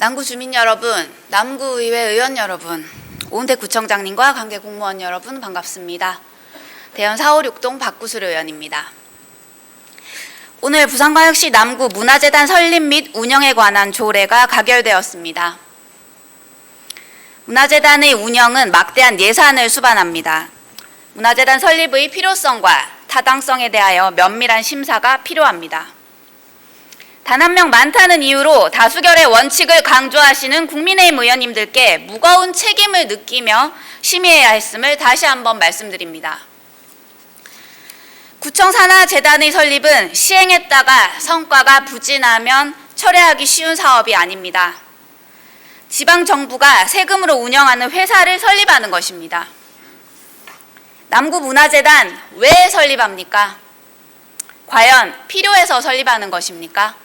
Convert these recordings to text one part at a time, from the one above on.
남구 주민 여러분, 남구의회 의원 여러분, 오은택 구청장님과 관계 공무원 여러분 반갑습니다. 대연 456동 박구슬 의원입니다. 오늘 부산광역시 남구 문화재단 설립 및 운영에 관한 조례가 가결되었습니다. 문화재단의 운영은 막대한 예산을 수반합니다. 문화재단 설립의 필요성과 타당성에 대하여 면밀한 심사가 필요합니다. 단 한 명 많다는 이유로 다수결의 원칙을 강조하시는 국민의힘 의원님들께 무거운 책임을 느끼며 심의해야 했음을 다시 한번 말씀드립니다. 구청 산하재단의 설립은 시행했다가 성과가 부진하면 철회하기 쉬운 사업이 아닙니다. 지방정부가 세금으로 운영하는 회사를 설립하는 것입니다. 남구문화재단 왜 설립합니까? 과연 필요해서 설립하는 것입니까?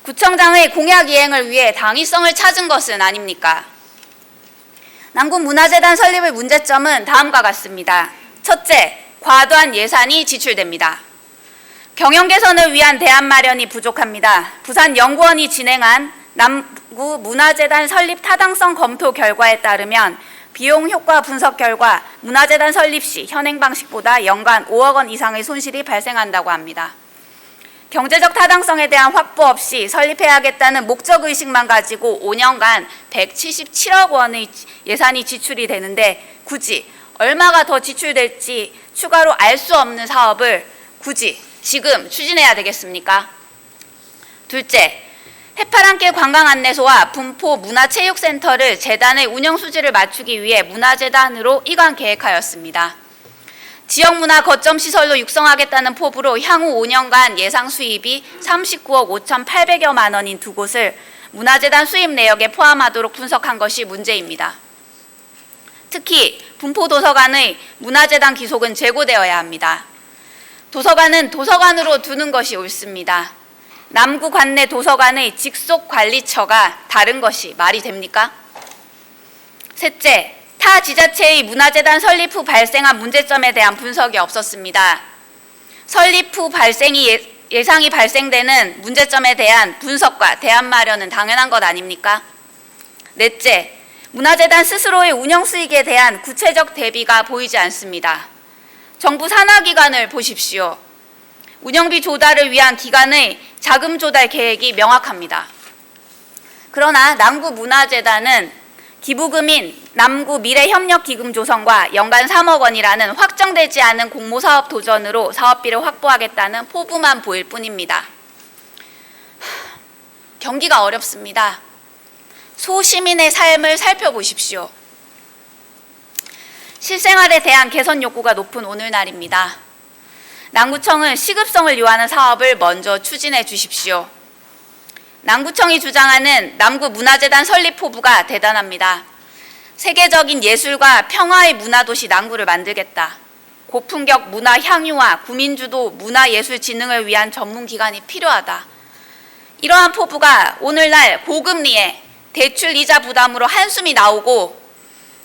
구청장의 공약 이행을 위해 당위성을 찾은 것은 아닙니까? 남구문화재단 설립의 문제점은 다음과 같습니다. 첫째, 과도한 예산이 지출됩니다. 경영 개선을 위한 대안 마련이 부족합니다. 부산연구원이 진행한 남구문화재단 설립 타당성 검토 결과에 따르면 비용 효과 분석 결과 문화재단 설립 시 현행 방식보다 연간 5억 원 이상의 손실이 발생한다고 합니다. 경제적 타당성에 대한 확보 없이 설립해야겠다는 목적의식만 가지고 5년간 177억 원의 예산이 지출이 되는데 굳이 얼마가 더 지출될지 추가로 알 수 없는 사업을 굳이 지금 추진해야 되겠습니까? 둘째, 해파랑길 관광안내소와 분포 문화체육센터를 재단의 운영 수지를 맞추기 위해 문화재단으로 이관 계획하였습니다. 지역문화 거점 시설로 육성하겠다는 포부로 향후 5년간 예상 수입이 39억 5,800여만 원인 두 곳을 문화재단 수입 내역에 포함하도록 분석한 것이 문제입니다. 특히 분포도서관의 문화재단 기속은 재고되어야 합니다. 도서관은 도서관으로 두는 것이 옳습니다. 남구 관내 도서관의 직속 관리처가 다른 것이 말이 됩니까? 셋째, 타 지자체의 문화재단 설립 후 발생한 문제점에 대한 분석이 없었습니다. 설립 후 예상이 발생되는 문제점에 대한 분석과 대안 마련은 당연한 것 아닙니까? 넷째, 문화재단 스스로의 운영 수익에 대한 구체적 대비가 보이지 않습니다. 정부 산하기관을 보십시오. 운영비 조달을 위한 기관의 자금 조달 계획이 명확합니다. 그러나 남구문화재단은 기부금인 남구미래협력기금 조성과 연간 3억 원이라는 확정되지 않은 공모사업 도전으로 사업비를 확보하겠다는 포부만 보일 뿐입니다. 경기가 어렵습니다. 소시민의 삶을 살펴보십시오. 실생활에 대한 개선 욕구가 높은 오늘날입니다. 남구청은 시급성을 요하는 사업을 먼저 추진해 주십시오. 남구청이 주장하는 남구문화재단 설립 포부가 대단합니다. 세계적인 예술과 평화의 문화도시 남구를 만들겠다. 고품격 문화 향유와 구민주도 문화예술진흥을 위한 전문기관이 필요하다. 이러한 포부가 오늘날 고금리에 대출 이자 부담으로 한숨이 나오고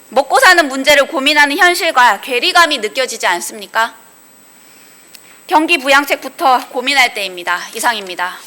먹고 사는 문제를 고민하는 현실과 괴리감이 느껴지지 않습니까? 경기 부양책부터 고민할 때입니다. 이상입니다.